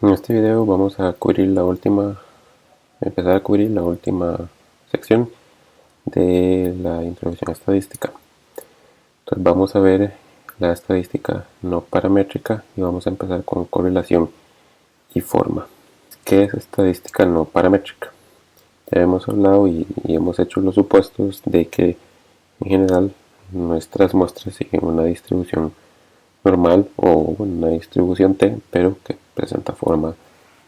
En este video vamos a empezar a cubrir la última sección de la introducción a estadística. Entonces vamos a ver la estadística no paramétrica y vamos a empezar con correlación y forma. ¿Qué es estadística no paramétrica? Ya hemos hablado y hemos hecho los supuestos de que en general nuestras muestras siguen una distribución normal o una distribución T, pero que presenta forma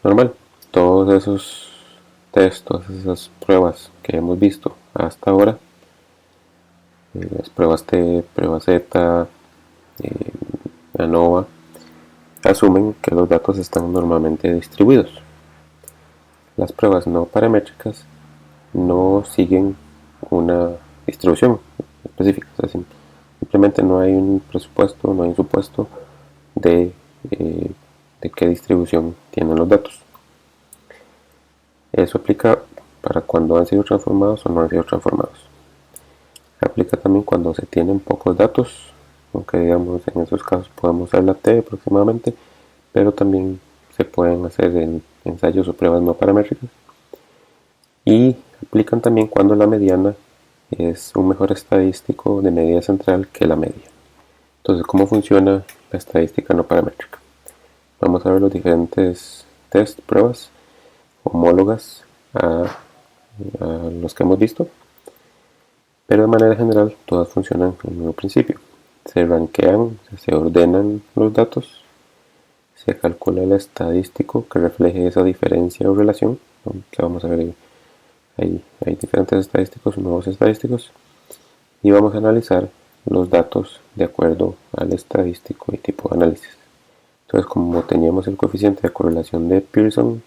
normal. Todos esos test, todas esas pruebas que hemos visto hasta ahora, las pruebas T, prueba Z, ANOVA, asumen que los datos están normalmente distribuidos. Las pruebas no paramétricas no siguen una distribución específica, o sea, simplemente no hay un presupuesto, no hay un supuesto de, eh, de qué distribución tienen los datos. Eso aplica para cuando han sido transformados o no han sido transformados. Aplica también cuando se tienen pocos datos, aunque digamos en esos casos podemos usar la T aproximadamente, pero también se pueden hacer en ensayos o pruebas no paramétricas. Y aplican también cuando la mediana es un mejor estadístico de medida central que la media. Entonces, ¿cómo funciona la estadística no paramétrica? Vamos a ver los diferentes test, pruebas homólogas a los que hemos visto, pero de manera general todas funcionan en un principio. Se rankean, se ordenan los datos, se calcula el estadístico que refleje esa diferencia o relación, que vamos a ver hay diferentes estadísticos, nuevos estadísticos, y vamos a analizar los datos de acuerdo al estadístico y tipo de análisis. Entonces, como teníamos el coeficiente de correlación de Pearson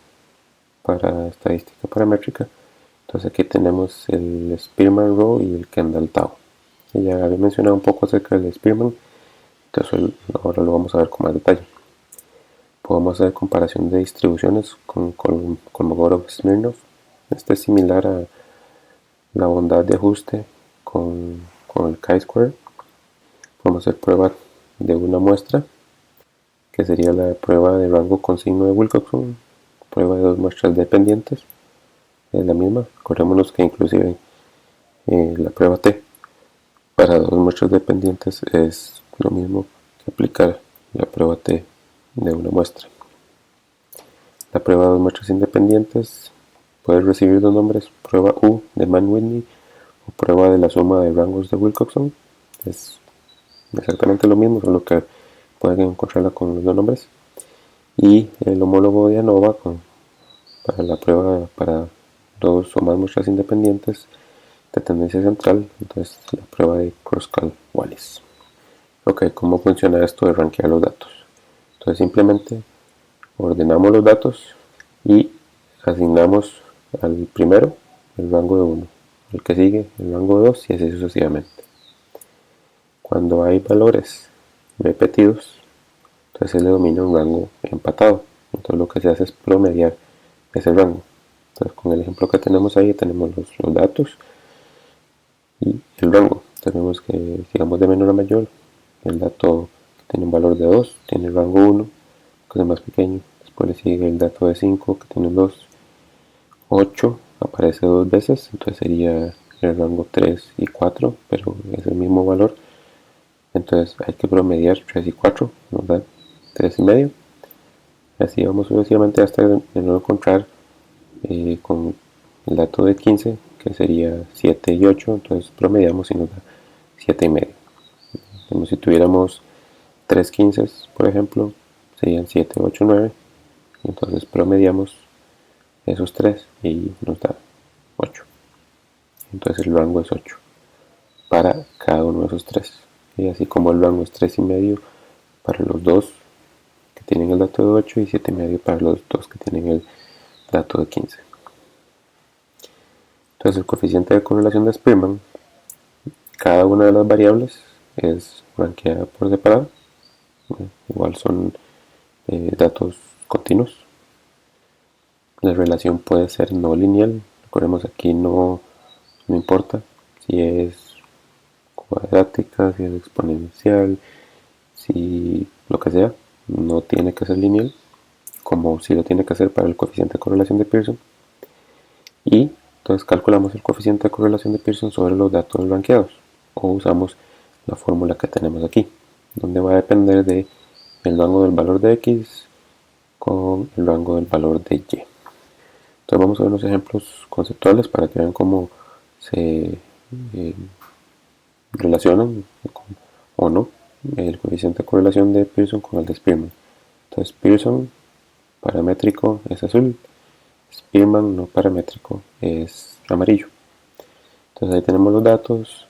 para estadística paramétrica, entonces aquí tenemos el Spearman Rho y el Kendall Tau. Y ya había mencionado un poco acerca del Spearman, entonces ahora lo vamos a ver con más detalle. Podemos hacer comparación de distribuciones con Kolmogorov-Smirnov. Este es similar a la bondad de ajuste con el chi-square. Podemos hacer prueba de una muestra, que sería la prueba de rango con signo de Wilcoxon, prueba de dos muestras dependientes, es la misma. Acordémonos que inclusive la prueba T para dos muestras dependientes es lo mismo que aplicar la prueba T de una muestra. La prueba de dos muestras independientes puede recibir dos nombres: prueba U de Mann-Whitney o prueba de la suma de rangos de Wilcoxon. Es exactamente lo mismo, solo que pueden encontrarla con los dos nombres. Y el homólogo de ANOVA para la prueba para dos o más muestras independientes de tendencia central, entonces la prueba de Kroskal-Wallis. Ok, ¿cómo funciona esto de rankear los datos? Entonces simplemente ordenamos los datos y asignamos al primero el rango de 1, al que sigue el rango de 2 y así sucesivamente. Cuando hay valores repetidos, entonces se le domina un rango empatado. Entonces lo que se hace es promediar ese rango. Entonces con el ejemplo que tenemos ahí tenemos los datos y el rango. Tenemos que, digamos, de menor a mayor, el dato tiene un valor de 2, tiene el rango 1, que es el más pequeño. Después le sigue el dato de 5, que tiene 2. 8 aparece dos veces, entonces sería el rango 3 y 4, pero es el mismo valor. Entonces hay que promediar 3 y 4, nos da 3 y medio. Así vamos sucesivamente hasta de nuevo encontrar con el dato de 15, que sería 7 y 8, entonces promediamos y nos da 7 y medio. Como si tuviéramos 3 15, por ejemplo, serían 7, 8, 9, entonces promediamos esos 3 y nos da 8. Entonces el rango es 8 para cada uno de esos 3. Y así como el rango es 3 y medio para los dos que tienen el dato de 8 y 7 y medio para los dos que tienen el dato de 15. Entonces el coeficiente de correlación de Spearman, cada una de las variables es rankeada por separado. Igual son datos continuos. La relación puede ser no lineal. Recordemos aquí no importa si es cuadrática, si es exponencial, si lo que sea, no tiene que ser lineal. como si lo tiene que hacer para el coeficiente de correlación de Pearson. Y entonces calculamos el coeficiente de correlación de Pearson sobre los datos rankeados, o usamos la fórmula que tenemos aquí, donde va a depender de el rango del valor de X con el rango del valor de Y. Entonces vamos a ver unos ejemplos conceptuales para que vean cómo se relacionan o no el coeficiente de correlación de Pearson con el de Spearman. Entonces Pearson paramétrico es azul, Spearman no paramétrico es amarillo. Entonces ahí tenemos los datos,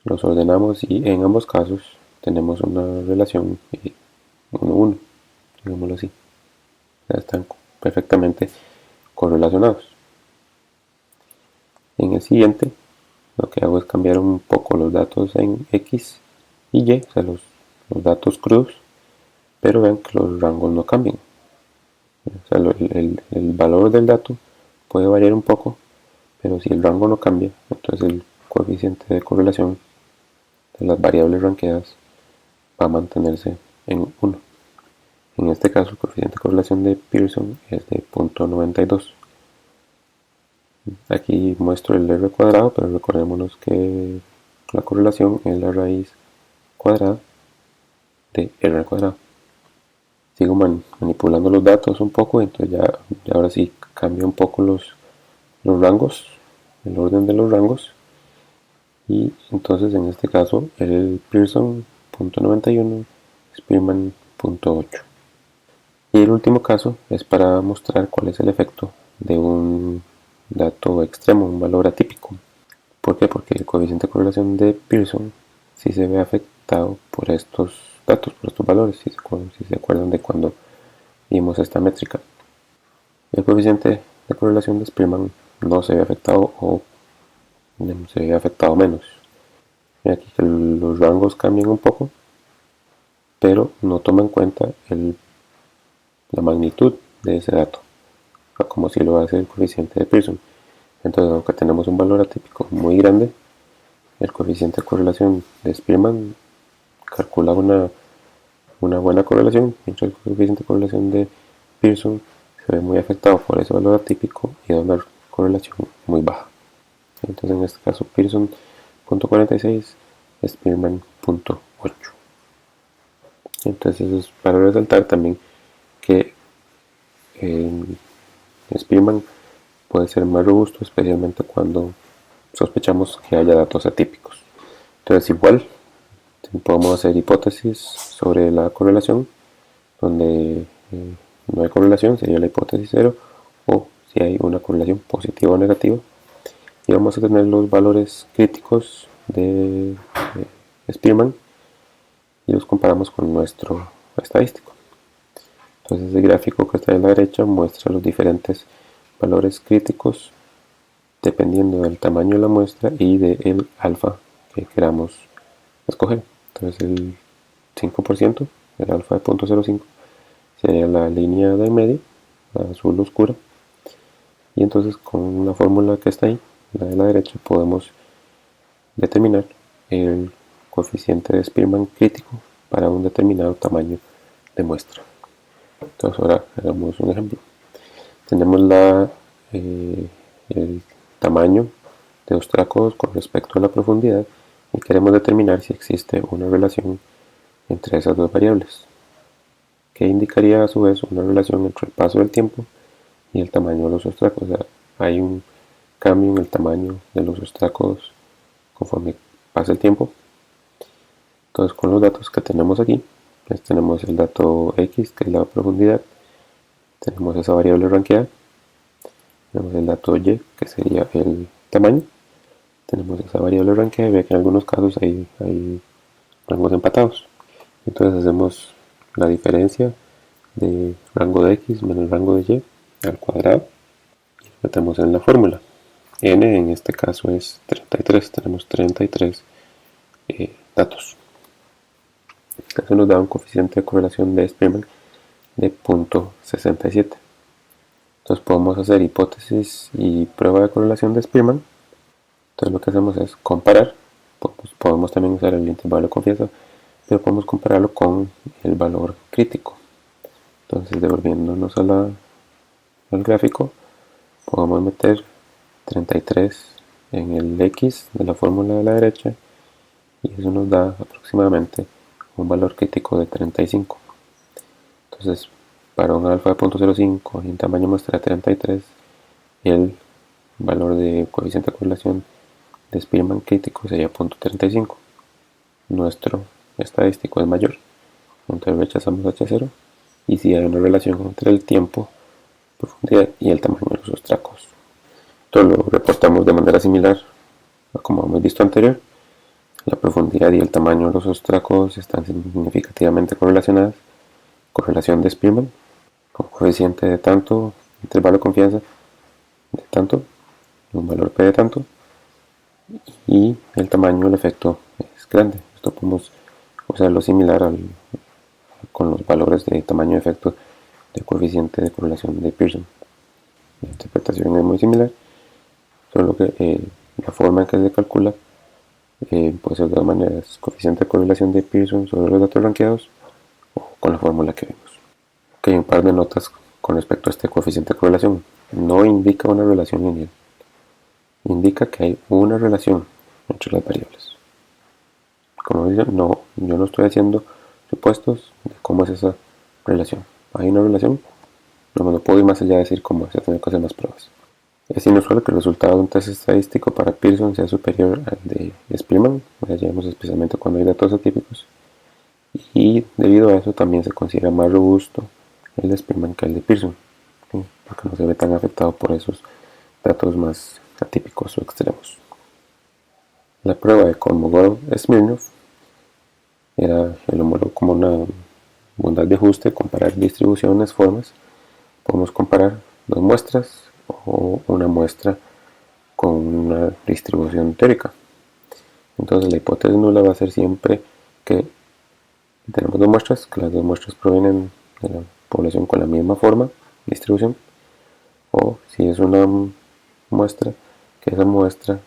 los ordenamos y en ambos casos tenemos una relación 1-1, digámoslo así. Ya están perfectamente correlacionados. En el siguiente lo que hago es cambiar un poco los datos en X y Y, o sea, los datos crudos, pero vean que los rangos no cambian. O sea, el valor del dato puede variar un poco, pero si el rango no cambia, entonces el coeficiente de correlación de las variables ranqueadas va a mantenerse en 1. En este caso, el coeficiente de correlación de Pearson es de 0.92. Aquí muestro el R cuadrado, pero recordémonos que la correlación es la raíz cuadrada de R al cuadrado. Sigo manipulando los datos un poco, entonces ya ahora sí cambio un poco los rangos, el orden de los rangos, y entonces en este caso el Pearson 0.91, Spearman 0.8. Y el último caso es para mostrar cuál es el efecto de un dato extremo, un valor atípico. ¿Por qué? Porque el coeficiente de correlación de Pearson sí se ve afectado por estos datos, por estos valores, si se acuerdan de cuando vimos esta métrica. El coeficiente de correlación de Spearman no se ve afectado o se ve afectado menos. Aquí que los rangos cambian un poco, pero no toma en cuenta la magnitud de ese dato, como si lo hace el coeficiente de Pearson. Entonces, aunque tenemos un valor atípico muy grande, el coeficiente de correlación de Spearman calcula una buena correlación, mientras el coeficiente de correlación de Pearson se ve muy afectado por ese valor atípico y da una correlación muy baja. Entonces, en este caso, Pearson 0.46, Spearman 0.8. Entonces, eso es para resaltar también que Spearman puede ser más robusto, especialmente cuando sospechamos que haya datos atípicos. Entonces, igual podemos hacer hipótesis sobre la correlación, donde no hay correlación, sería la hipótesis 0, o si hay una correlación positiva o negativa, y vamos a tener los valores críticos de Spearman y los comparamos con nuestro estadístico. Entonces el gráfico que está a la derecha muestra los diferentes valores críticos dependiendo del tamaño de la muestra y del alfa que queramos escoger. Entonces el 5%, el alfa de 0.05, sería la línea de medio, la azul oscura. Y entonces con la fórmula que está ahí, la de la derecha, podemos determinar el coeficiente de Spearman crítico para un determinado tamaño de muestra. Entonces ahora hagamos un ejemplo. Tenemos el tamaño de los tracos con respecto a la profundidad y queremos determinar si existe una relación entre esas dos variables, que indicaría a su vez una relación entre el paso del tiempo y el tamaño de los ostracos. O sea, hay un cambio en el tamaño de los ostracos conforme pasa el tiempo. Entonces, con los datos que tenemos aquí, pues tenemos el dato X, que es la profundidad, tenemos esa variable ranqueada, tenemos el dato Y, que sería el tamaño, tenemos esa variable ranqueada y ve que en algunos casos hay rangos empatados. Entonces hacemos la diferencia de rango de X menos rango de Y al cuadrado y lo metemos en la fórmula. N en este caso es 33, tenemos 33 datos. Eso nos da un coeficiente de correlación de Spearman de 0.67. Entonces podemos hacer hipótesis y prueba de correlación de Spearman. Entonces lo que hacemos es comparar. Podemos también usar el intervalo de confianza, pero podemos compararlo con el valor crítico. Entonces, devolviéndonos al gráfico, podemos meter 33 en el X de la fórmula de la derecha y eso nos da aproximadamente un valor crítico de 35. Entonces, para un alfa de 0.05 y un tamaño muestra de 33, el valor de coeficiente de correlación de Spearman crítico sería 0.35. Nuestro estadístico es mayor, entonces rechazamos H0 y si hay una relación entre el tiempo, profundidad y el tamaño de los sustracos. Esto lo reportamos de manera similar a como hemos visto anterior. La profundidad y el tamaño de los sustracos están significativamente correlacionadas. Correlación de Spearman con coeficiente de tanto, intervalo de confianza de tanto, un valor P de tanto, y el tamaño del efecto es grande. Esto podemos usarlo similar con los valores de tamaño de efecto de coeficiente de correlación de Pearson. La interpretación es muy similar, solo que la forma en que se calcula puede ser de dos maneras: coeficiente de correlación de Pearson sobre los datos rankeados o con la fórmula que vimos. Ok, un par de notas con respecto a este coeficiente de correlación. No indica una relación lineal, indica que hay una relación entre las variables. Como dicen, no, yo no estoy haciendo supuestos de cómo es esa relación. Hay una relación, no puedo ir más allá de decir cómo es, tener que hacer más pruebas. Es inusual que el resultado de un test estadístico para Pearson sea superior al de Spearman, ya vemos especialmente cuando hay datos atípicos, y debido a eso también se considera más robusto el de Spearman que el de Pearson, ¿sí? Porque no se ve tan afectado por esos datos más atípicos o extremos. La prueba de Kolmogorov-Smirnov era el homólogo como una bondad de ajuste, comparar distribuciones, formas. Podemos comparar dos muestras o una muestra con una distribución teórica. Entonces la hipótesis nula va a ser siempre que tenemos dos muestras, que las dos muestras provienen de la población con la misma forma, distribución, o si es una muestra, que esa muestra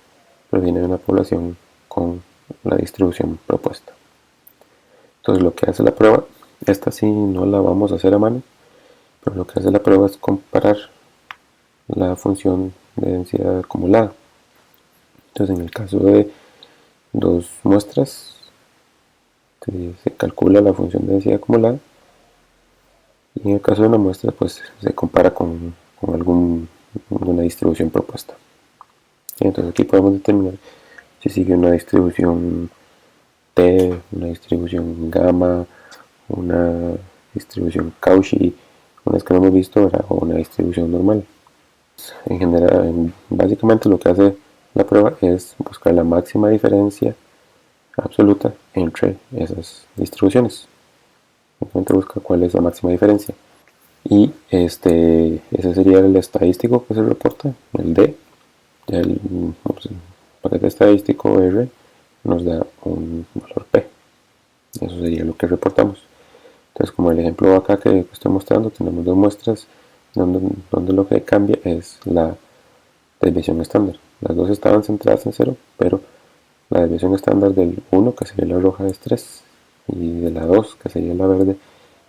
proviene de una población con la distribución propuesta. Entonces lo que hace la prueba, esta sí no la vamos a hacer a mano, pero lo que hace la prueba es comparar la función de densidad acumulada. Entonces en el caso de dos muestras se calcula la función de densidad acumulada y en el caso de una muestra pues se compara con una distribución propuesta. Entonces aquí podemos determinar si sigue una distribución T, una distribución gamma, una distribución Cauchy, una vez que lo hemos visto, ¿verdad? O una distribución normal. En general, básicamente lo que hace la prueba es buscar la máxima diferencia absoluta entre esas distribuciones. Simplemente busca cuál es la máxima diferencia. Y ese sería el estadístico que se reporta, el D. El paquete estadístico R nos da un valor P. Eso sería lo que reportamos. Entonces, como el ejemplo acá que estoy mostrando, tenemos dos muestras donde lo que cambia es la desviación estándar. Las dos estaban centradas en 0, pero la desviación estándar del 1, que sería la roja, es 3, y de la 2, que sería la verde,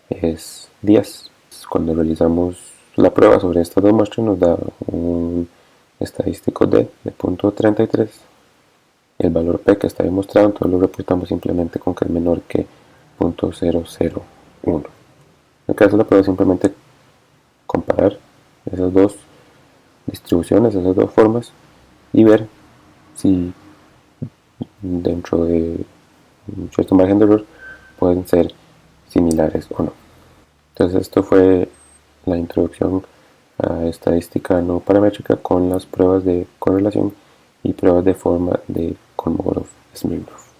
es 10. Cuando realizamos la prueba sobre estas dos muestras nos da un estadístico D de 0.33. El valor P que está demostrado, entonces lo reportamos simplemente con que es menor que 0.001. En el caso de la prueba, simplemente comparar esas dos distribuciones, esas dos formas, y ver si dentro de un cierto margen de error pueden ser similares o no. Entonces esto fue la introducción a estadística no paramétrica con las pruebas de correlación y pruebas de forma de Kolmogorov-Smirnov.